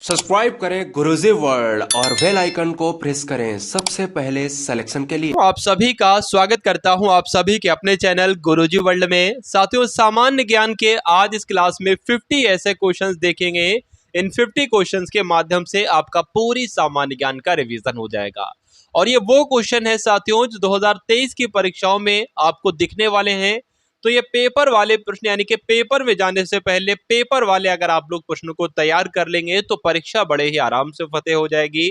Subscribe करें गुरुजी world और bell icon को प्रेस करें सबसे पहले सिलेक्शन के लिए। आप सभी का स्वागत करता हूं आप सभी के अपने चैनल गुरुजी वर्ल्ड में। साथियों, सामान्य ज्ञान के आज इस क्लास में 50 ऐसे क्वेश्चंस देखेंगे। इन 50 क्वेश्चंस के माध्यम से आपका पूरी सामान्य ज्ञान का रिवीजन हो जाएगा और ये वो क्वेश्चन है साथियों जो 2023 की परीक्षाओं में आपको दिखने वाले हैं। तो ये पेपर वाले प्रश्न, यानी कि पेपर में जाने से पहले पेपर वाले अगर आप लोग प्रश्नों को तैयार कर लेंगे तो परीक्षा बड़े ही आराम से फतेह हो जाएगी।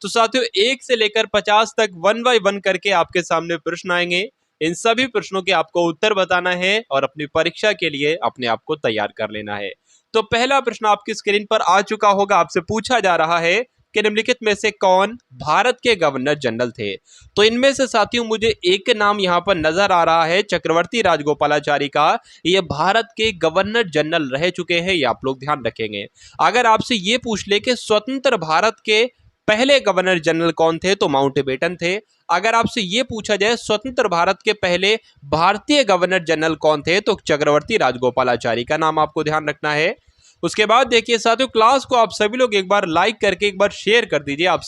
तो साथियों, 1 से लेकर 50 तक 1 बाय 1 करके आपके सामने प्रश्न आएंगे। इन सभी प्रश्नों के आपको उत्तर बताना है और अपनी परीक्षा के लिए अपने आप को तैयार कर लेना है। तो पहला प्रश्न आपकी स्क्रीन पर आ चुका होगा। आपसे पूछा जा रहा है कि निम्नलिखित में से कौन भारत के गवर्नर जनरल थे। तो इनमें से साथियों मुझे एक नाम यहां पर नजर आ रहा है, चक्रवर्ती राजगोपालाचारी का। ये भारत के गवर्नर जनरल रह चुके हैं, ये आप लोग ध्यान रखेंगे। अगर आपसे ये पूछ ले कि स्वतंत्र भारत के पहले गवर्नर जनरल कौन थे, तो माउंटबेटन थे। अगर आपसे ये पूछा जाए स्वतंत्र भारत के पहले भारतीय गवर्नर जनरल कौन थे, तो चक्रवर्ती राजगोपालाचारी का नाम आपको ध्यान रखना है। उसके बाद देखिए साथियों, क्लास को आप सभी लोग एक बार लाइक करके एक बार शेयर कर दीजिए। आप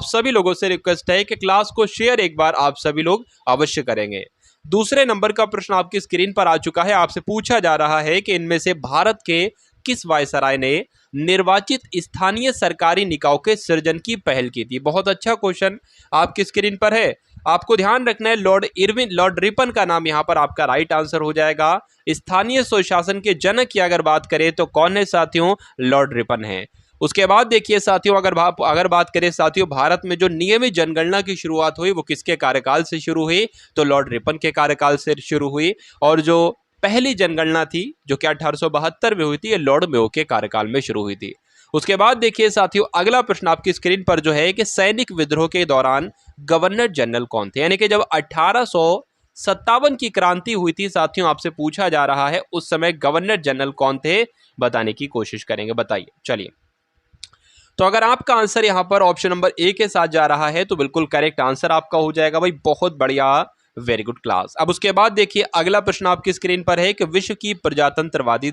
सभी लोगों से रिक्वेस्ट है कि क्लास को शेयर एक बार आप सभी लोग अवश्य करेंगे। दूसरे नंबर का प्रश्न आपकी स्क्रीन पर आ चुका है। आपसे पूछा जा रहा है कि इनमें से भारत के किस वायसराय ने निर्वाचित स्थानीय सरकारी निकायों के सृजन की पहल की थी। बहुत अच्छा क्वेश्चन आपकी स्क्रीन पर है। आपको ध्यान रखना है लॉर्ड रिपन का नाम यहां पर आपका राइट आंसर हो जाएगा। स्थानीय स्वशासन के जनक की अगर बात करें तो कौन है साथियों, लॉर्ड रिपन है। उसके बाद देखिए साथियों, अगर बात करें साथियों, भारत में जो नियमित जनगणना की शुरुआत हुई वो किसके कार्यकाल से शुरू हुई, तो लॉर्ड रिपन के कार्यकाल से शुरू हुई। और जो पहली जनगणना थी जो कि 1872 में हुई थी, ये लॉर्ड मेयो के कार्यकाल में शुरू हुई थी। उसके बाद देखिए साथियों, अगला प्रश्न आपकी स्क्रीन पर जो है कि सैनिक विद्रोह के दौरान गवर्नर जनरल कौन थे, यानी कि जब 1857 की क्रांति हुई थी साथियों, आपसे पूछा जा रहा है उस समय गवर्नर जनरल कौन थे, बताने की कोशिश करेंगे। बताइए। चलिए, तो अगर आपका आंसर यहां पर ऑप्शन नंबर ए के साथ जा रहा है तो बिल्कुल करेक्ट आंसर आपका हो जाएगा भाई। बहुत बढ़िया, वेरी गुड क्लास। अब उसके बाद देखिए अगला प्रश्न आपकी स्क्रीन पर है कि विश्व के प्रजातंत्रवादी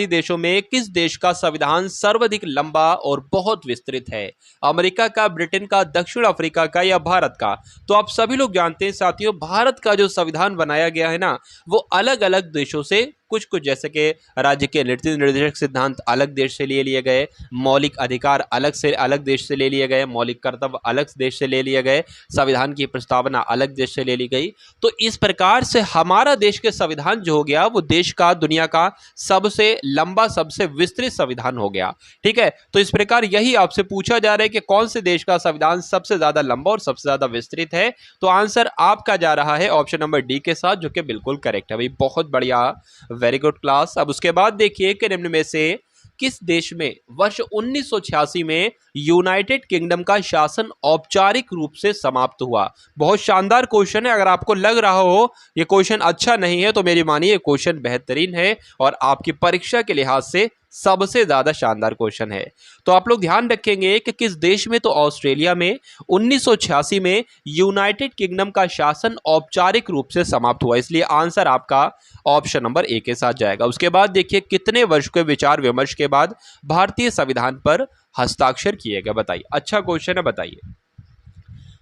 देशों में किस देश का संविधान सर्वाधिक लंबा और बहुत विस्तृत है। अमेरिका का, ब्रिटेन का, दक्षिण अफ्रीका का या भारत का। तो आप सभी लोग जानते हैं साथियों, भारत का जो संविधान बनाया गया है ना, वो अलग अलग देशों से कुछ जैसे कि राज्य के नीति निर्देशक सिद्धांत अलग देश से ले लिए गए, मौलिक अधिकार अलग देश से ले लिए गए, मौलिक कर्तव्य अलग देश से ले लिए गए, संविधान की प्रस्तावना अलग देश से ले ली गई। तो इस प्रकार से हमारा देश के संविधान जो हो गया वो देश का, दुनिया का सबसे लंबा, सबसे विस्तृत संविधान हो गया। ठीक है, तो इस प्रकार यही आपसे पूछा जा रहा है कि कौन से देश का संविधान सबसे ज्यादा लंबा और सबसे ज्यादा विस्तृत है। तो आंसर आपका जा रहा है ऑप्शन नंबर डी के साथ, जो कि बिल्कुल करेक्ट है भाई। बहुत बढ़िया, वेरी गुड क्लास। अब उसके बाद देखिए कि निम्न में से किस देश में वर्ष 1986 में यूनाइटेड किंगडम का शासन औपचारिक रूप से समाप्त हुआ। बहुत शानदार क्वेश्चन है। अगर आपको लग रहा हो ये क्वेश्चन अच्छा नहीं है तो मेरी मानिए क्वेश्चन बेहतरीन है और आपकी परीक्षा के लिहाज से सबसे ज्यादा शानदार क्वेश्चन है। तो आप लोग ध्यान रखेंगे कि किस देश में, तो ऑस्ट्रेलिया में 1986 में यूनाइटेड किंगडम का शासन औपचारिक रूप से समाप्त हुआ, इसलिए आंसर आपका ऑप्शन नंबर ए के साथ जाएगा। उसके बाद देखिए कितने वर्ष के विचार विमर्श के बाद भारतीय संविधान पर हस्ताक्षर किए गए। बताइए, अच्छा क्वेश्चन है, बताइए।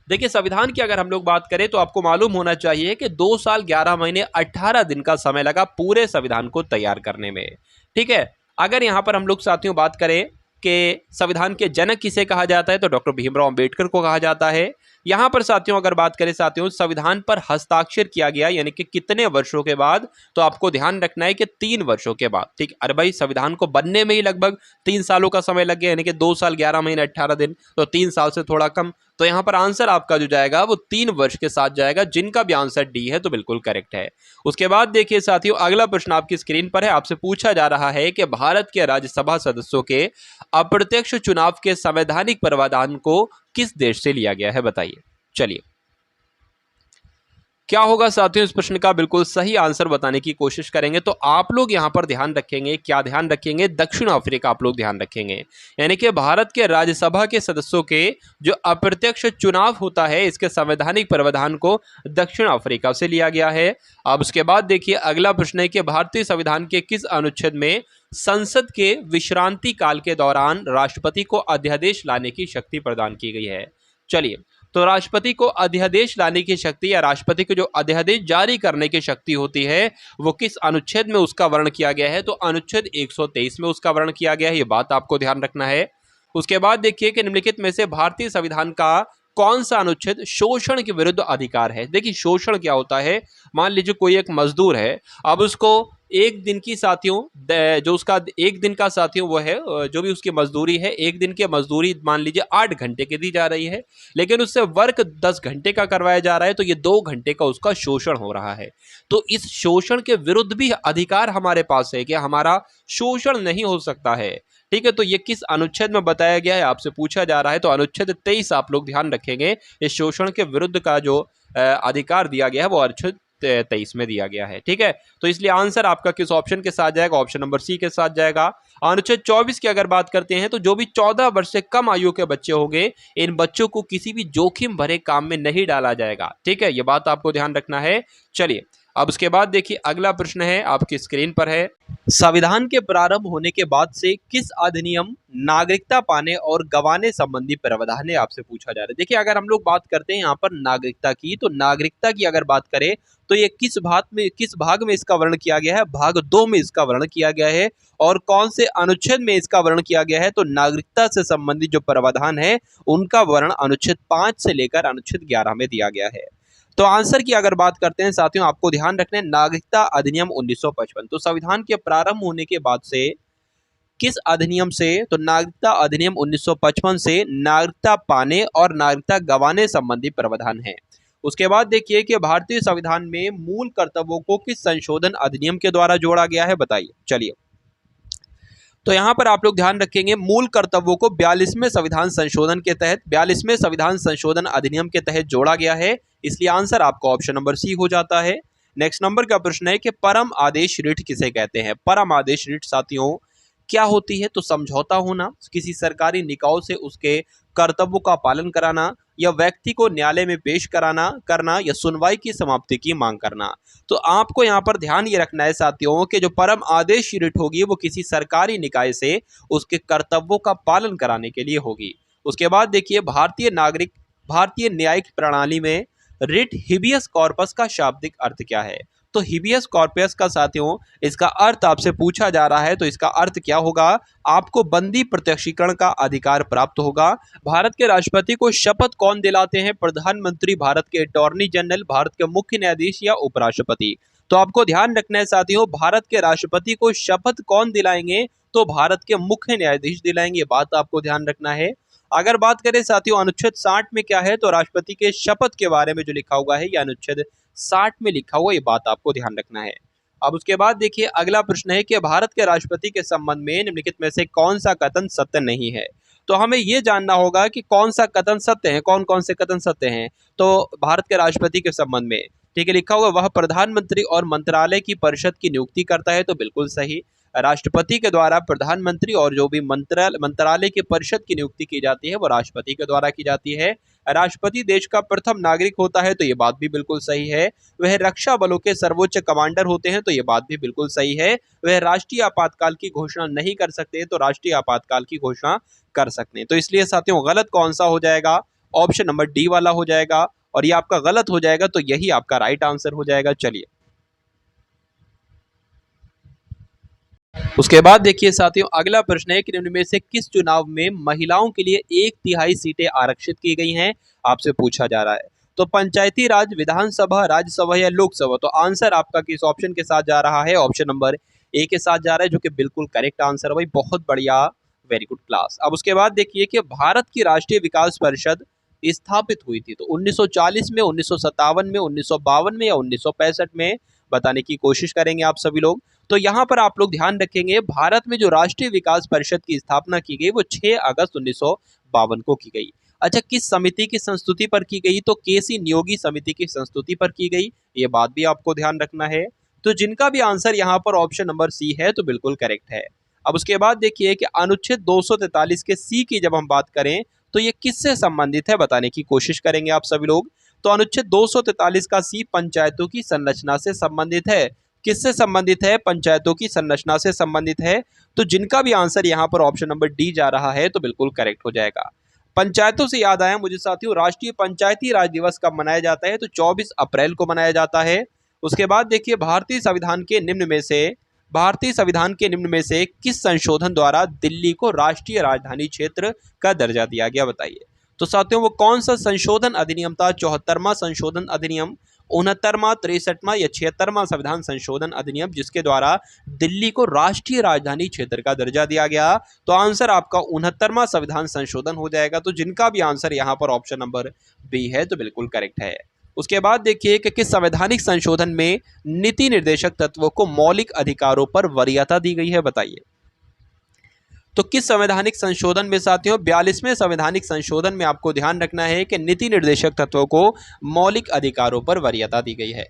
देखिए, संविधान की अगर हम लोग बात करें तो आपको मालूम होना चाहिए कि 2 साल 11 महीने 18 दिन का समय लगा पूरे संविधान को तैयार करने में। ठीक है, अगर यहां पर हम लोग साथियों बात करें कि संविधान के जनक किसे कहा जाता है, तो डॉक्टर भीमराव अंबेडकर को कहा जाता है। यहां पर साथियों अगर बात करें साथियों, संविधान पर हस्ताक्षर किया गया यानी कि कितने वर्षों के बाद, तो आपको ध्यान रखना है कि 3 वर्षों के बाद। ठीक, अरे भाई संविधान को बनने में ही लगभग 3 सालों का समय लग गया, यानी कि 2 साल 11 महीने 18 दिन, तो 3 साल से थोड़ा कम। तो यहां पर आंसर आपका जो जाएगा वो 3 वर्ष के साथ जाएगा, जिनका भी आंसर डी है, तो बिल्कुल करेक्ट है। उसके बाद देखिए साथियों, अगला प्रश्न आपकी स्क्रीन पर है। आपसे पूछा जा रहा है कि भारत के राज्यसभा सदस्यों के अप्रत्यक्ष चुनाव के संवैधानिक प्रावधान को किस देश से लिया गया है। बताइए। चलिए, क्या होगा साथियों, इस प्रश्न का बिल्कुल सही आंसर बताने की कोशिश करेंगे। तो आप लोग यहां पर ध्यान रखेंगे, क्या ध्यान रखेंगे, दक्षिण अफ्रीका आप लोग ध्यान रखेंगे। यानी कि भारत के राज्यसभा के सदस्यों के जो अप्रत्यक्ष चुनाव होता है, इसके संवैधानिक प्रावधान को दक्षिण अफ्रीका से लिया गया है। अब उसके बाद देखिए अगला प्रश्न है कि भारतीय संविधान के किस अनुच्छेद में संसद के विश्रांति काल के दौरान राष्ट्रपति को अध्यादेश लाने की शक्ति प्रदान की गई है? चलिए, तो राष्ट्रपति को अध्यादेश लाने की शक्ति या राष्ट्रपति को जो अध्यादेश जारी करने की शक्ति होती है वो किस अनुच्छेद में उसका वर्णन किया गया है? तो अनुच्छेद 123 में उसका वर्णन किया गया है, ये बात आपको ध्यान रखना है। उसके बाद देखिए कि निम्नलिखित में से भारतीय संविधान का कौन सा अनुच्छेद शोषण के विरुद्ध अधिकार है? देखिए शोषण क्या होता है, मान लीजिए कोई एक मजदूर है, अब उसको एक दिन की साथियों जो उसका एक दिन का साथियों वो है जो भी उसकी मजदूरी है, एक दिन की मजदूरी मान लीजिए 8 घंटे की दी जा रही है, लेकिन उससे वर्क 10 घंटे का करवाया जा रहा है, तो ये 2 घंटे का उसका शोषण हो रहा है। तो इस शोषण के विरुद्ध भी अधिकार हमारे पास है कि हमारा शोषण नहीं हो सकता है। ठीक है, तो ये किस अनुच्छेद में बताया गया है आपसे पूछा जा रहा है, तो अनुच्छेद 23 आप लोग ध्यान रखेंगे। इस शोषण के विरुद्ध का जो अधिकार दिया गया है वो अनुच्छेद 23 में दिया गया है। ठीक है, तो इसलिए आंसर आपका किस ऑप्शन के साथ जाएगा? ऑप्शन नंबर सी के साथ जाएगा। अनुच्छेद 24 की अगर बात करते हैं तो जो भी 14 वर्ष से कम आयु के बच्चे होंगे, इन बच्चों को किसी भी जोखिम भरे काम में नहीं डाला जाएगा। ठीक है, ये बात आपको ध्यान रखना है। चलिए, अब उसके बाद देखिए अगला प्रश्न है आपकी स्क्रीन पर है, संविधान के प्रारंभ होने के बाद से किस अधिनियम नागरिकता पाने और गंवाने संबंधी प्रावधान है? आपसे पूछा जा रहा है। देखिए अगर हम लोग बात करते हैं यहाँ पर नागरिकता की, तो नागरिकता की अगर बात करें तो ये किस भाग में इसका वर्णन किया गया है? भाग 2 में इसका वर्णन किया गया है। और कौन से अनुच्छेद में इसका वर्णन किया गया है? तो नागरिकता से संबंधित जो प्रावधान है उनका वर्णन अनुच्छेद 5 से लेकर अनुच्छेद 11 में दिया गया है। तो आंसर की अगर बात करते हैं साथियों, आपको ध्यान रखना है नागरिकता अधिनियम 1955। तो संविधान के प्रारंभ होने के बाद से किस अधिनियम से? तो नागरिकता अधिनियम 1955 से नागरिकता पाने और नागरिकता गंवाने संबंधी प्रावधान है। उसके बाद देखिए कि भारतीय संविधान में मूल कर्तव्यों को किस संशोधन अधिनियम के द्वारा जोड़ा गया है? बताइए। चलिए, तो यहाँ पर आप लोग ध्यान रखेंगे मूल कर्तव्यों को 42वें संविधान संशोधन के तहत 42वें संविधान संशोधन अधिनियम के तहत जोड़ा गया है, इसलिए आंसर आपका ऑप्शन नंबर सी हो जाता है। नेक्स्ट नंबर का प्रश्न है कि परम आदेश रिट किसे कहते हैं? परम आदेश रिट साथियों क्या होती है? तो समझौता होना, किसी सरकारी निकाय से उसके कर्तव्यों का पालन कराना, या व्यक्ति को न्यायालय में पेश करना या सुनवाई की समाप्ति की मांग करना। तो आपको यहाँ पर ध्यान ये रखना है साथियों कि जो परम आदेश रिट होगी वो किसी सरकारी निकाय से उसके कर्तव्यों का पालन कराने के लिए होगी। उसके बाद देखिए भारतीय न्यायिक प्रणाली में रिट हिबियस कॉर्पस का शाब्दिक अर्थ क्या है? तो हिबियस कॉर्पस का साथियों इसका अर्थ आपसे पूछा जा रहा है, तो इसका अर्थ क्या होगा? आपको बंदी प्रत्यक्षीकरण का अधिकार प्राप्त होगा। भारत के राष्ट्रपति को शपथ कौन दिलाते हैं? प्रधानमंत्री, भारत के अटॉर्नी जनरल, भारत के मुख्य न्यायाधीश या उपराष्ट्रपति? तो आपको ध्यान रखना है साथियों, भारत के राष्ट्रपति को शपथ कौन दिलाएंगे? तो भारत के मुख्य न्यायाधीश दिलाएंगे, बात आपको ध्यान रखना है। अगर बात करें साथियों अनुच्छेद 60 में क्या है, तो राष्ट्रपति के शपथ के बारे में जो लिखा हुआ है यह अनुच्छेद 60 में लिखा हुआ, ये बात आपको ध्यान रखना है। अब उसके बाद देखिए अगला प्रश्न है कि भारत के राष्ट्रपति के संबंध में निम्नलिखित में से कौन सा कथन सत्य नहीं है? तो हमें यह जानना होगा कि कौन सा कथन सत्य है, कौन कौन से कथन सत्य हैं। तो भारत के राष्ट्रपति के संबंध में ठीक है लिखा हुआ वह प्रधानमंत्री और मंत्रालय की परिषद की नियुक्ति करता है, तो बिल्कुल सही। राष्ट्रपति के द्वारा प्रधानमंत्री और जो भी मंत्रालय की परिषद की नियुक्ति की जाती है वो राष्ट्रपति के द्वारा की जाती है। राष्ट्रपति देश का प्रथम नागरिक होता है, तो ये बात भी बिल्कुल सही है। वह रक्षा बलों के सर्वोच्च कमांडर होते हैं, तो ये बात भी बिल्कुल सही है। वह राष्ट्रीय आपातकाल की घोषणा नहीं कर सकते, तो राष्ट्रीय आपातकाल की घोषणा कर सकते हैं। तो इसलिए साथियों गलत कौन सा हो जाएगा? ऑप्शन नंबर डी वाला हो जाएगा, और ये आपका गलत हो जाएगा, तो यही आपका राइट आंसर हो जाएगा। चलिए उसके बाद देखिए साथियों अगला प्रश्न है कि निम्न में से किस चुनाव में महिलाओं के लिए 1/3 सीटें आरक्षित की गई हैं? आपसे पूछा जा रहा है। तो पंचायती राज, विधानसभा, राज्यसभा या लोकसभा? तो आंसर आपका किस ऑप्शन के साथ जा रहा है? ऑप्शन नंबर ए के साथ जा रहा है, जो कि बिल्कुल करेक्ट आंसर है भाई, बहुत बढ़िया, वेरी गुड क्लास। अब उसके बाद देखिए कि भारत की राष्ट्रीय विकास परिषद स्थापित हुई थी, तो 1940 में, 1957 में, 1952 में या 1965 में? बताने की कोशिश करेंगे आप सभी लोग। तो यहाँ पर आप लोग ध्यान रखेंगे भारत में जो राष्ट्रीय विकास परिषद की स्थापना की गई वो 6 अगस्त 1952 को की गई। अच्छा, किस समिति की संस्तुति पर की गई? तो केसी नियोगी समिति की संस्तुति पर की गई, ये बात भी आपको ध्यान रखना है। तो जिनका भी आंसर यहाँ पर ऑप्शन नंबर सी है तो बिल्कुल करेक्ट है। अब उसके बाद देखिए कि अनुच्छेद 243 के सी की जब हम बात करें तो ये किससे संबंधित है? बताने की कोशिश करेंगे आप सभी लोग। तो अनुच्छेद 243 का सी पंचायतों की संरचना से संबंधित है। किससे संबंधित है? पंचायतों की संरचना से संबंधित है। तो जिनका भी आंसर यहाँ पर ऑप्शन नंबर डी जा रहा है तो बिल्कुल करेक्ट हो जाएगा। पंचायतों से याद आया मुझे साथियों, राष्ट्रीय पंचायती राज दिवस कब मनाया जाता है? तो 24 अप्रैल को मनाया जाता है। उसके बाद देखिए, भारतीय संविधान के निम्न में से किस संशोधन द्वारा दिल्ली को राष्ट्रीय राजधानी क्षेत्र का दर्जा दिया गया? बताइए। तो साथियों, वो कौन सा संशोधन अधिनियम था? 74वां संशोधन अधिनियम, 69वां, 63वां या 76वां संविधान संशोधन अधिनियम, जिसके द्वारा दिल्ली को राष्ट्रीय राजधानी क्षेत्र का दर्जा दिया गया? तो आंसर आपका 69वां संविधान संशोधन हो जाएगा। तो जिनका भी आंसर यहाँ पर ऑप्शन नंबर बी है तो बिल्कुल करेक्ट है। उसके बाद देखिए कि किस संवैधानिक संशोधन में नीति निर्देशक तत्वों को मौलिक अधिकारों पर वरीयता दी गई है? बताइए। तो किस संवैधानिक संशोधन में साथियों? 42वें संवैधानिक संशोधन में आपको ध्यान रखना है कि नीति निर्देशक तत्वों को मौलिक अधिकारों पर वरीयता दी गई है।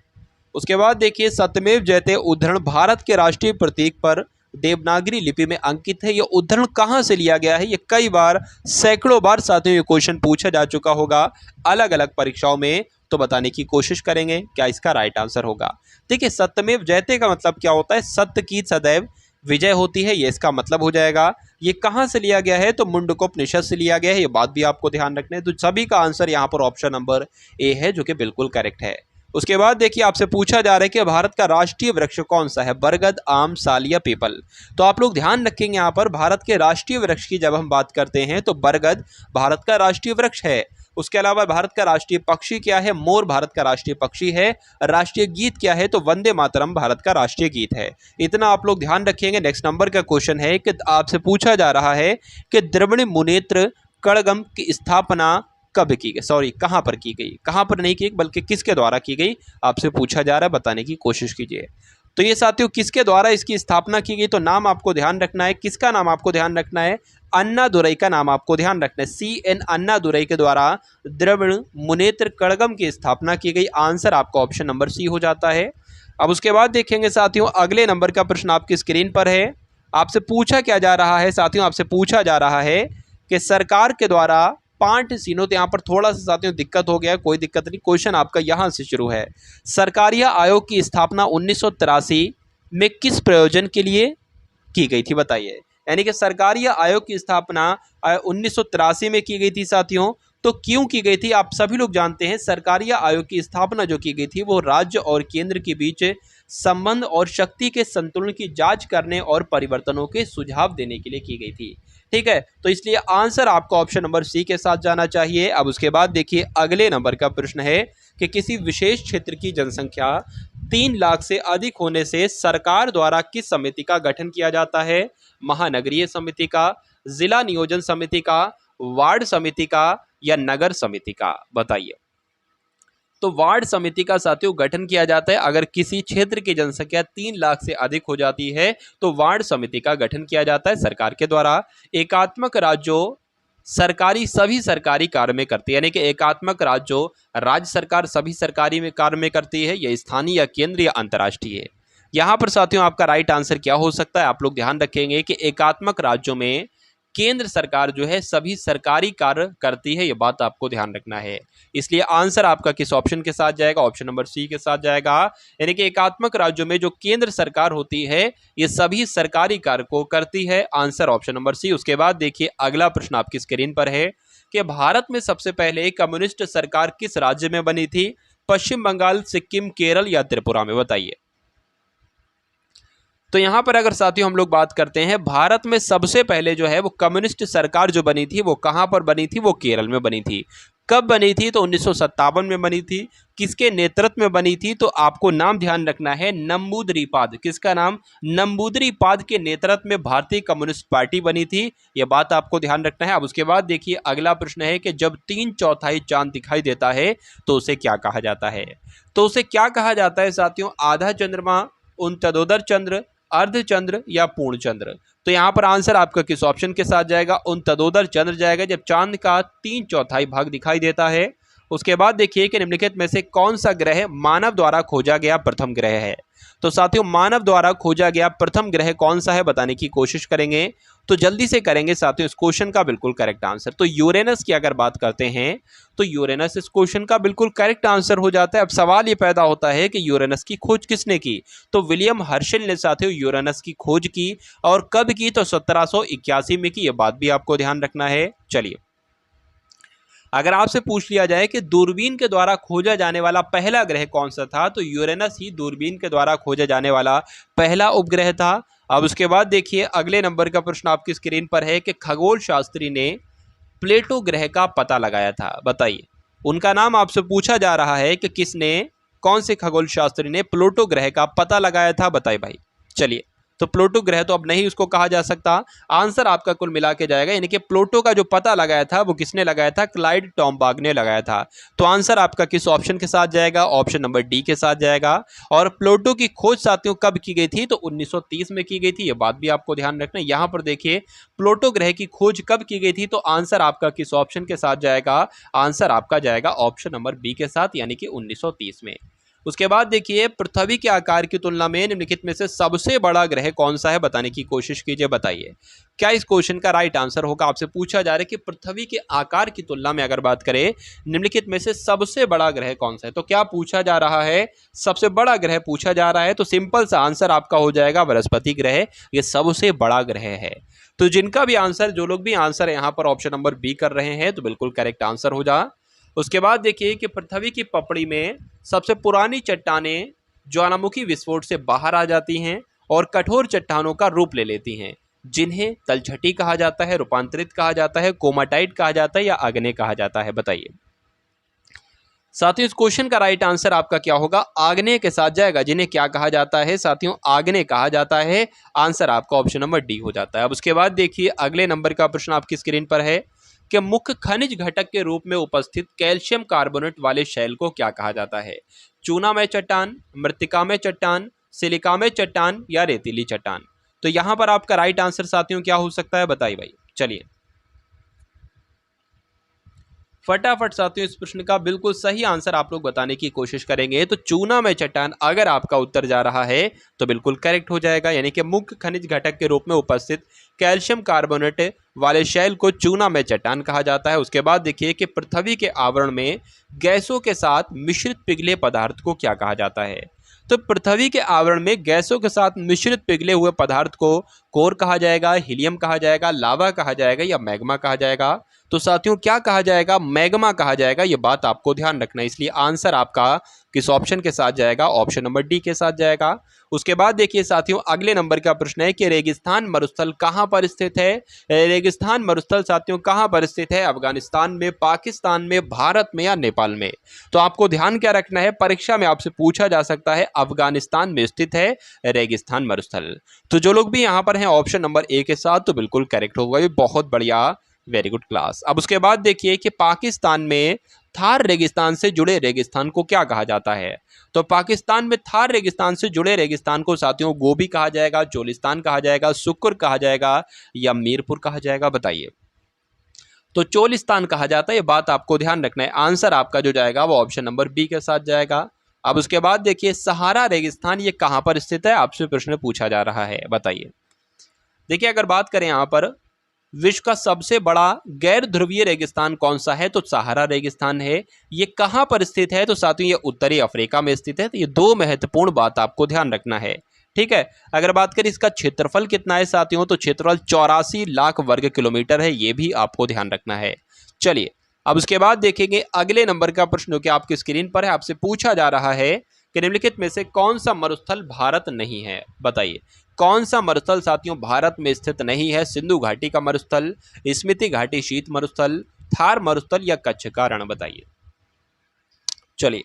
उसके बाद देखिए, सत्यमेव जयते उद्धरण भारत के राष्ट्रीय प्रतीक पर देवनागरी लिपि में अंकित है। यह उद्धरण कहाँ से लिया गया है? ये कई बार, सैकड़ों बार साथियों ये क्वेश्चन पूछा जा चुका होगा अलग अलग परीक्षाओं में, तो बताने की कोशिश करेंगे क्या इसका राइट आंसर होगा। देखिए, सत्यमेव जयते का मतलब क्या होता है? सत्य की सदैव विजय होती है, ये इसका मतलब हो जाएगा। ये कहाँ से लिया गया है? तो मुंडकोपनिषद से लिया गया है। ये बात भी आपको ध्यान रखना है। तो सभी का आंसर यहाँ पर ऑप्शन नंबर ए है, जो कि बिल्कुल करेक्ट है। उसके बाद देखिए, आपसे पूछा जा रहा है कि भारत का राष्ट्रीय वृक्ष कौन सा है? बरगद, आम, साल या पीपल? तो आप लोग ध्यान रखेंगे, यहाँ पर भारत के राष्ट्रीय वृक्ष की जब हम बात करते हैं तो बरगद भारत का राष्ट्रीय वृक्ष है। उसके अलावा भारत का राष्ट्रीय पक्षी क्या है? मोर भारत का राष्ट्रीय पक्षी है। राष्ट्रीय गीत क्या है? तो वंदे मातरम भारत का राष्ट्रीय गीत है। इतना आप लोग ध्यान रखेंगे। नेक्स्ट नंबर का क्वेश्चन है कि आपसे पूछा जा रहा है कि द्रविड़ मुनेत्र कड़गम की स्थापना कब की गई? सॉरी, कहाँ पर की गई? कहाँ पर नहीं की, बल्कि किसके द्वारा की गई, आपसे पूछा जा रहा है, बताने की कोशिश कीजिए। तो ये साथियों, किसके द्वारा इसकी स्थापना की गई? तो नाम आपको ध्यान रखना है। किसका नाम आपको ध्यान रखना है? अन्नादुरई का नाम आपको ध्यान रखना है। CN अन्नादुरई के द्वारा द्रविड़ मुनेत्र कड़गम की स्थापना की गई। आंसर आपका ऑप्शन नंबर सी हो जाता है। अब उसके बाद देखेंगे साथियों, अगले नंबर का प्रश्न आपकी स्क्रीन पर है। आपसे पूछा क्या जा रहा है साथियों? आपसे पूछा जा रहा है कि सरकार के द्वारा पांच सीनों, तो यहाँ पर थोड़ा सा साथियों दिक्कत हो गया, कोई दिक्कत नहीं, क्वेश्चन आपका यहाँ से शुरू है। सरकारिया आयोग की स्थापना 1983 में किस प्रयोजन के लिए की गई थी? बताइए। यानी कि सरकारिया आयोग की स्थापना 1983 में की गई थी साथियों। तो क्यों की गई थी? आप सभी लोग जानते हैं, सरकारिया आयोग की स्थापना जो की गई थी वो राज्य और केंद्र के बीच संबंध और शक्ति के संतुलन की जांच करने और परिवर्तनों के सुझाव देने के लिए की गई थी। ठीक है, तो इसलिए आंसर आपका ऑप्शन नंबर सी के साथ जाना चाहिए। अब उसके बाद देखिए, अगले नंबर का प्रश्न है कि किसी विशेष क्षेत्र की जनसंख्या 3 लाख से अधिक होने से सरकार द्वारा किस समिति का गठन किया जाता है? महानगरीय समिति का, जिला नियोजन समिति का, वार्ड समिति का या नगर समिति का? बताइए। तो वार्ड समिति का साथियों गठन किया जाता है। अगर किसी क्षेत्र की जनसंख्या 3 लाख से अधिक हो जाती है तो वार्ड समिति का गठन किया जाता है सरकार के द्वारा। एकात्मक राज्यों सभी सरकारी कार्य में करती है, यानी कि एकात्मक राज्यों राज्य सरकार सभी सरकारी में कार्य में करती है, या स्थानीय या केंद्रीय या अंतर्राष्ट्रीय। यहाँ पर साथियों आपका राइट आंसर क्या हो सकता है? आप लोग ध्यान रखेंगे कि एकात्मक राज्यों में केंद्र सरकार जो है सभी सरकारी कार्य करती है, ये बात आपको ध्यान रखना है। इसलिए आंसर आपका किस ऑप्शन के साथ जाएगा? ऑप्शन नंबर सी के साथ जाएगा। यानी कि एकात्मक राज्यों में जो केंद्र सरकार होती है ये सभी सरकारी कार्य को करती है। Answer option number C. उसके बाद देखिए, अगला प्रश्न आपकी स्क्रीन पर है कि भारत में सबसे पहले कम्युनिस्ट सरकार किस राज्य में बनी थी? पश्चिम बंगाल, सिक्किम, केरल या त्रिपुरा में? बताइए। तो यहाँ पर अगर साथियों हम लोग बात करते हैं, भारत में सबसे पहले जो है वो कम्युनिस्ट सरकार जो बनी थी वो कहाँ पर बनी थी? वो केरल में बनी थी। कब बनी थी? तो 1957 में बनी थी। किसके नेतृत्व में बनी थी? तो आपको नाम ध्यान रखना है, नंबूदरीपाद। किसका नाम? नंबूदरीपाद के नेतृत्व में भारतीय कम्युनिस्ट पार्टी बनी थी, यह बात आपको ध्यान रखना है। अब उसके बाद देखिए, अगला प्रश्न है कि जब 3/4 चांद दिखाई देता है तो उसे क्या कहा जाता है? तो उसे क्या कहा जाता है साथियों? आधा चंद्रमा, उनतदोदर चंद्र, अर्धचंद्र या पूर्ण चंद्र? तो यहाँ पर आंसर आपका किस ऑप्शन के साथ जाएगा? उनतदोदर चंद्र जाएगा, जब चांद का 3/4 भाग दिखाई देता है। उसके बाद देखिए कि निम्नलिखित में से कौन सा ग्रह मानव द्वारा खोजा गया प्रथम ग्रह है? तो साथियों मानव द्वारा खोजा गया प्रथम ग्रह कौन सा है? बताने की कोशिश करेंगे। तो जल्दी से करेंगे साथियों इस क्वेश्चन का बिल्कुल करेक्ट आंसर। तो यूरेनस की अगर बात करते हैं तो यूरेनस इस क्वेश्चन का बिल्कुल करेक्ट आंसर हो जाता है। अब सवाल ये पैदा होता है कि यूरेनस की खोज किसने की? तो विलियम हर्शल ने साथियों यूरेनस की खोज की। और कब की? तो 1781 में की। यह बात भी आपको ध्यान रखना है। चलिए, अगर आपसे पूछ लिया जाए कि दूरबीन के द्वारा खोजा जाने वाला पहला ग्रह कौन सा था, तो यूरेनस ही दूरबीन के द्वारा खोजा जाने वाला पहला उपग्रह था। अब उसके बाद देखिए अगले नंबर का प्रश्न आपकी स्क्रीन पर है कि खगोल शास्त्री ने प्लेटो ग्रह का पता लगाया था। बताइए, उनका नाम आपसे पूछा जा रहा है कि किसने, कौन से खगोल शास्त्री ने प्लूटो ग्रह का पता लगाया था? बताइए भाई। चलिए, तो प्लूटो ग्रह तो अब नहीं उसको कहा जा सकता। आंसर आपका कुल मिला के जाएगा, यानी कि प्लूटो का जो पता लगाया था वो किसने लगाया था? क्लाइड टॉम्बाग ने लगाया था। तो आंसर आपका किस ऑप्शन के साथ जाएगा? ऑप्शन नंबर डी के साथ जाएगा। और प्लूटो की खोज साथियों कब की गई थी? तो 1930 में की गई थी। ये बात भी आपको ध्यान रखना है। यहां पर देखिए प्लूटो ग्रह की खोज कब की गई थी, तो आंसर आपका किस ऑप्शन के साथ जाएगा? आंसर आपका जाएगा ऑप्शन नंबर बी के साथ, यानी कि 1930 में। उसके बाद देखिए पृथ्वी के आकार की तुलना में निम्नलिखित में से सबसे बड़ा ग्रह कौन सा है? बताने की कोशिश कीजिए। बताइए क्या इस क्वेश्चन का राइट आंसर होगा? आपसे पूछा जा रहा है कि पृथ्वी के आकार की तुलना में अगर बात करें निम्नलिखित में से सबसे बड़ा ग्रह कौन सा है, तो क्या पूछा जा रहा है? सबसे बड़ा ग्रह पूछा जा रहा है। तो सिंपल सा आंसर आपका हो जाएगा बृहस्पति ग्रह। ये सबसे बड़ा ग्रह है। तो जिनका भी आंसर, जो लोग भी आंसर यहाँ पर ऑप्शन नंबर बी कर रहे हैं, तो बिल्कुल करेक्ट आंसर हो जा। उसके बाद देखिए कि पृथ्वी की पपड़ी में सबसे पुरानी चट्टानें ज्वालामुखी विस्फोट से बाहर आ जाती हैं और कठोर चट्टानों का रूप ले लेती हैं, जिन्हें तलछटी कहा जाता है, रूपांतरित कहा जाता है, कोमाटाइट कहा जाता है या आग्नेय कहा जाता है? बताइए साथियों, इस क्वेश्चन का राइट आंसर आपका क्या होगा? आग्नेय के साथ जाएगा। जिन्हें क्या कहा जाता है साथियों? आग्नेय कहा जाता है। आंसर आपका ऑप्शन नंबर डी हो जाता है। अब उसके बाद देखिए अगले नंबर का प्रश्न आपकी स्क्रीन पर है कि मुख्य खनिज घटक के रूप में उपस्थित कैल्शियम कार्बोनेट वाले शैल को क्या कहा जाता है? चूनामय चट्टान, मृत्तिकामय चट्टान, सिलिकामय चट्टान या रेतीली चट्टान? तो यहां पर आपका राइट आंसर साथियों क्या हो सकता है? बताइए भाई। चलिए फटाफट साथियों इस प्रश्न का बिल्कुल सही आंसर आप लोग बताने की कोशिश करेंगे। तो चूनामय चट्टान अगर आपका उत्तर जा रहा है तो बिल्कुल करेक्ट हो जाएगा, यानी कि मुख्य खनिज घटक के रूप में उपस्थित कैल्शियम कार्बोनेट वाले शैल को चूनामय चट्टान कहा जाता है। उसके बाद देखिए कि पृथ्वी के आवरण में गैसों के साथ मिश्रित पिघले पदार्थ को क्या कहा जाता है? तो पृथ्वी के आवरण में गैसों के साथ मिश्रित पिघले हुए पदार्थ को कोर कहा जाएगा, हीलियम कहा जाएगा, लावा कहा जाएगा या मैग्मा कहा जाएगा? तो साथियों क्या कहा जाएगा? मैग्मा कहा जाएगा। ये बात आपको ध्यान रखना है, इसलिए आंसर आपका किस ऑप्शन के साथ जाएगा? ऑप्शन नंबर डी के साथ जाएगा। उसके बाद देखिए साथियों अगले नंबर का प्रश्न है कि रेगिस्तान मरुस्थल कहां पर स्थित है? रेगिस्तान मरुस्थल साथियों कहां पर स्थित है? अफगानिस्तान में, पाकिस्तान में, भारत में या नेपाल में? तो आपको ध्यान क्या रखना है, परीक्षा में आपसे पूछा जा सकता है अफगानिस्तान में स्थित है रेगिस्तान मरुस्थल। तो जो लोग भी यहां पर हैं ऑप्शन नंबर ए के साथ, तो बिल्कुल करेक्ट होगा। ये बहुत बढ़िया, वेरी गुड क्लास। अब उसके बाद देखिए कि पाकिस्तान में थार रेगिस्तान से जुड़े रेगिस्तान को क्या कहा जाता है? तो पाकिस्तान में थार रेगिस्तान से जुड़े रेगिस्तान को साथियों गोबी कहा जाएगा, चोलिस्तान कहा जाएगा, शुक्र कहा जाएगा या मीरपुर कहा जाएगा? बताइए। तो चोलिस्तान कहा जाता है। ये बात आपको ध्यान रखना है। आंसर आपका जो जाएगा वो ऑप्शन नंबर बी के साथ जाएगा। अब उसके बाद देखिए सहारा रेगिस्तान ये कहां पर स्थित है? आपसे प्रश्न पूछा जा रहा है, बताइए। देखिए अगर बात करें यहां पर विश्व का सबसे बड़ा गैर ध्रुवीय रेगिस्तान कौन सा है? तो सहारा रेगिस्तान है। ये कहां पर स्थित है? तो साथियों ये उत्तरी अफ्रीका में स्थित है। तो ये दो महत्वपूर्ण बात आपको ध्यान रखना है, ठीक है। अगर बात करें इसका क्षेत्रफल कितना है साथियों, तो क्षेत्रफल 84 लाख वर्ग किलोमीटर है। ये भी आपको ध्यान रखना है। चलिए अब उसके बाद देखेंगे अगले नंबर का प्रश्न जो कि आपकी स्क्रीन पर है। आपसे पूछा जा रहा है कि निम्नलिखित में से कौन सा मरुस्थल भारत नहीं है? बताइए कौन सा मरुस्थल साथियों भारत में स्थित नहीं है? सिंधु घाटी का मरुस्थल, स्पीति घाटी शीत मरुस्थल, थार मरुस्थल या कच्छ का रण? बताइए। चलिए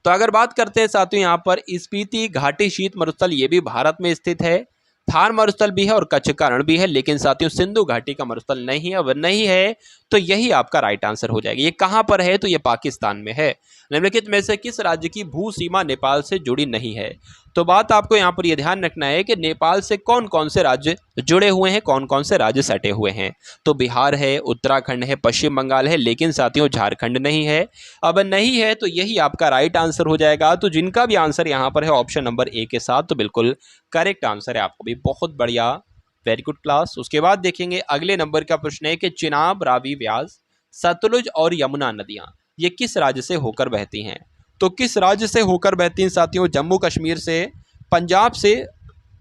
तो अगर बात करते हैं साथियों यहाँ पर स्पीति घाटी शीत मरुस्थल ये भी भारत में स्थित है, थार मरुस्थल भी है और कच्छ का रण भी है, लेकिन साथियों सिंधु घाटी का मरुस्थल नहीं है। अब नहीं है तो यही आपका राइट आंसर हो जाएगा। ये कहां पर है? तो ये पाकिस्तान में है। निम्नलिखित में से किस राज्य की भू सीमा नेपाल से जुड़ी नहीं है? तो बात आपको यहां पर यह ध्यान रखना है कि नेपाल से कौन कौन से राज्य जुड़े हुए हैं, कौन कौन से राज्य सटे हुए हैं। तो बिहार है, उत्तराखंड है, पश्चिम बंगाल है, लेकिन साथियों झारखंड नहीं है। अब नहीं है तो यही आपका राइट आंसर हो जाएगा। तो जिनका भी आंसर यहाँ पर है ऑप्शन नंबर ए के साथ, तो बिल्कुल करेक्ट आंसर है। आपको भी बहुत बढ़िया, वेरी गुड क्लास। उसके बाद देखेंगे अगले नंबर का प्रश्न है कि चिनाब, रावी, व्यास, सतलुज और यमुना नदियां ये किस राज्य से होकर बहती हैं? तो किस राज्य से होकर बहती हैं साथियों? जम्मू कश्मीर से, पंजाब से,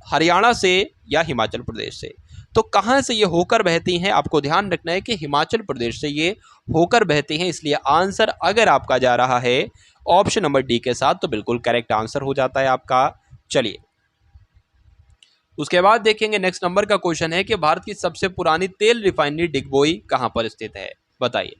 हरियाणा से या हिमाचल प्रदेश से? तो कहाँ से ये होकर बहती हैं? आपको ध्यान रखना है कि हिमाचल प्रदेश से ये होकर बहती हैं, इसलिए आंसर अगर आपका जा रहा है ऑप्शन नंबर डी के साथ तो बिल्कुल करेक्ट आंसर हो जाता है आपका। चलिए उसके बाद देखेंगे नेक्स्ट नंबर का क्वेश्चन है कि भारत की सबसे पुरानी तेल रिफाइनरी डिगबोई कहां पर स्थित है? बताइए।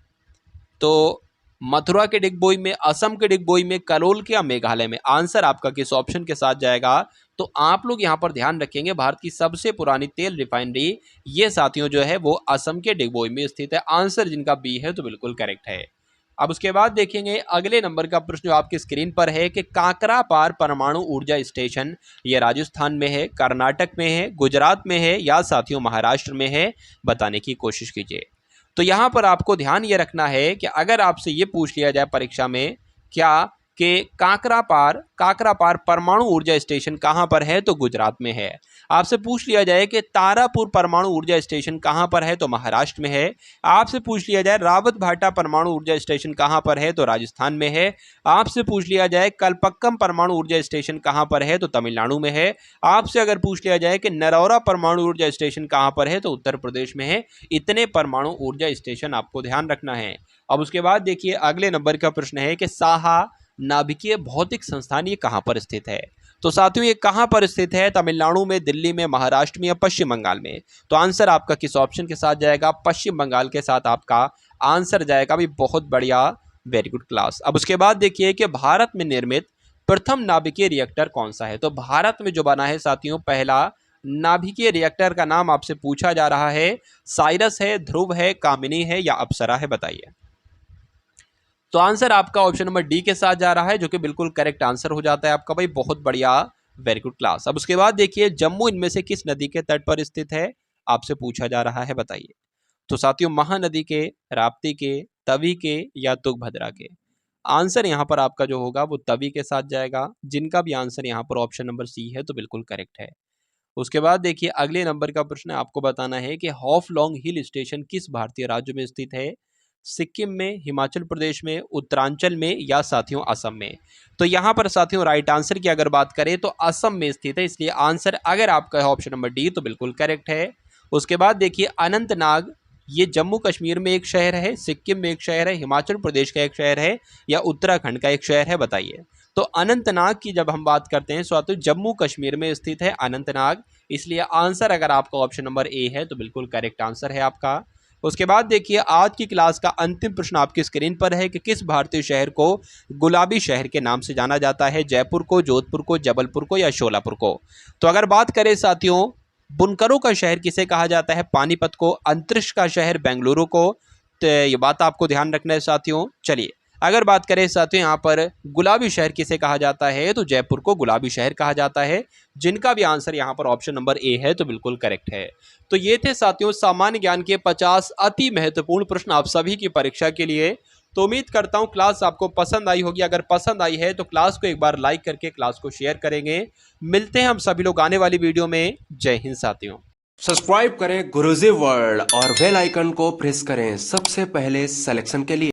तो मथुरा के डिगबोई में, असम के डिगबोई में, कलोल के या मेघालय में? आंसर आपका किस ऑप्शन के साथ जाएगा? तो आप लोग यहां पर ध्यान रखेंगे भारत की सबसे पुरानी तेल रिफाइनरी ये साथियों जो है वो असम के डिगबोई में स्थित है। आंसर जिनका बी है तो बिल्कुल करेक्ट है। अब उसके बाद देखेंगे अगले नंबर का प्रश्न जो आपकी स्क्रीन पर है कि काकरापार परमाणु ऊर्जा स्टेशन ये राजस्थान में है, कर्नाटक में है, गुजरात में है या साथियों महाराष्ट्र में है? बताने की कोशिश कीजिए। तो यहां पर आपको ध्यान ये रखना है कि अगर आपसे ये पूछ लिया जाए परीक्षा में क्या कि काकरापार परमाणु ऊर्जा स्टेशन कहां पर है? तो गुजरात में है। आपसे पूछ लिया जाए कि तारापुर परमाणु ऊर्जा स्टेशन कहां पर है? तो महाराष्ट्र में है। आपसे पूछ लिया जाए रावत भाटा परमाणु ऊर्जा स्टेशन कहां पर है? तो राजस्थान में है। आपसे पूछ लिया जाए कलपक्कम परमाणु ऊर्जा स्टेशन कहां पर है? तो तमिलनाडु में है। आपसे अगर पूछ लिया जाए कि नरौरा परमाणु ऊर्जा स्टेशन कहां पर है? तो उत्तर प्रदेश में है। इतने परमाणु ऊर्जा स्टेशन आपको ध्यान रखना है। अब उसके बाद देखिए अगले नंबर का प्रश्न है कि साहा नाभिकीय भौतिक संस्थान ये कहां पर स्थित है? तो साथियों ये कहां पर स्थित है? तमिलनाडु में, दिल्ली में, महाराष्ट्र में या पश्चिम बंगाल में? तो आंसर आपका किस ऑप्शन के साथ जाएगा? पश्चिम बंगाल के साथ आपका आंसर जाएगा। भी बहुत बढ़िया, वेरी गुड क्लास। अब उसके बाद देखिए कि भारत में निर्मित प्रथम नाभिकीय रिएक्टर कौन सा है? तो भारत में जो बना है साथियों पहला नाभिकीय रिएक्टर का नाम आपसे पूछा जा रहा है। साइरस है, ध्रुव है, कामिनी है या अप्सरा है? बताइए। तो आंसर आपका ऑप्शन नंबर डी के साथ जा रहा है जो कि बिल्कुल करेक्ट आंसर हो जाता है आपका। भाई बहुत बढ़िया, वेरी गुड क्लास। अब उसके बाद देखिए जम्मू इनमें से किस नदी के तट पर स्थित है? आपसे पूछा जा रहा है, बताइए। तो साथियों महानदी के, राप्ती के, तवी के या तुंगभद्रा के? आंसर यहाँ पर आपका जो होगा वो तवी के साथ जाएगा। जिनका भी आंसर यहाँ पर ऑप्शन नंबर सी है तो बिल्कुल करेक्ट है। उसके बाद देखिए अगले नंबर का प्रश्न आपको बताना है कि हॉफलॉन्ग हिल स्टेशन किस भारतीय राज्य में स्थित है? सिक्किम में, हिमाचल प्रदेश में, उत्तरांचल में या साथियों असम में? तो यहाँ पर साथियों राइट आंसर की अगर बात करें तो असम में स्थित है, इसलिए आंसर अगर आपका है ऑप्शन नंबर डी तो बिल्कुल करेक्ट है। उसके बाद देखिए अनंतनाग ये जम्मू कश्मीर में एक शहर है, सिक्किम में एक शहर है, हिमाचल प्रदेश का एक शहर है या उत्तराखंड का एक शहर है? बताइए। तो अनंतनाग की जब हम बात करते हैं साथियों जम्मू कश्मीर में स्थित है अनंतनाग, इसलिए आंसर अगर आपका ऑप्शन नंबर ए है तो बिल्कुल करेक्ट आंसर है आपका। उसके बाद देखिए आज की क्लास का अंतिम प्रश्न आपकी स्क्रीन पर है कि किस भारतीय शहर को गुलाबी शहर के नाम से जाना जाता है? जयपुर को, जोधपुर को, जबलपुर को या शोलापुर को? तो अगर बात करें साथियों बुनकरों का शहर किसे कहा जाता है? पानीपत को। अंतरिक्ष का शहर बेंगलुरु को। तो ये बात आपको ध्यान रखना है साथियों। चलिए अगर बात करें साथियों यहाँ पर गुलाबी शहर किसे कहा जाता है? तो जयपुर को गुलाबी शहर कहा जाता है। जिनका भी आंसर यहाँ पर ऑप्शन नंबर ए है तो बिल्कुल करेक्ट है। तो ये थे साथियों सामान्य ज्ञान के 50 अति महत्वपूर्ण प्रश्न आप सभी की परीक्षा के लिए। तो उम्मीद करता हूँ क्लास आपको पसंद आई होगी। अगर पसंद आई है तो क्लास को एक बार लाइक करके क्लास को शेयर करेंगे। मिलते हैं हम सभी लोग आने वाली वीडियो में। जय हिंद साथियों। सब्सक्राइब करें गुरुजी वर्ल्ड और बेल आइकन को प्रेस करें सबसे पहले सिलेक्शन के लिए।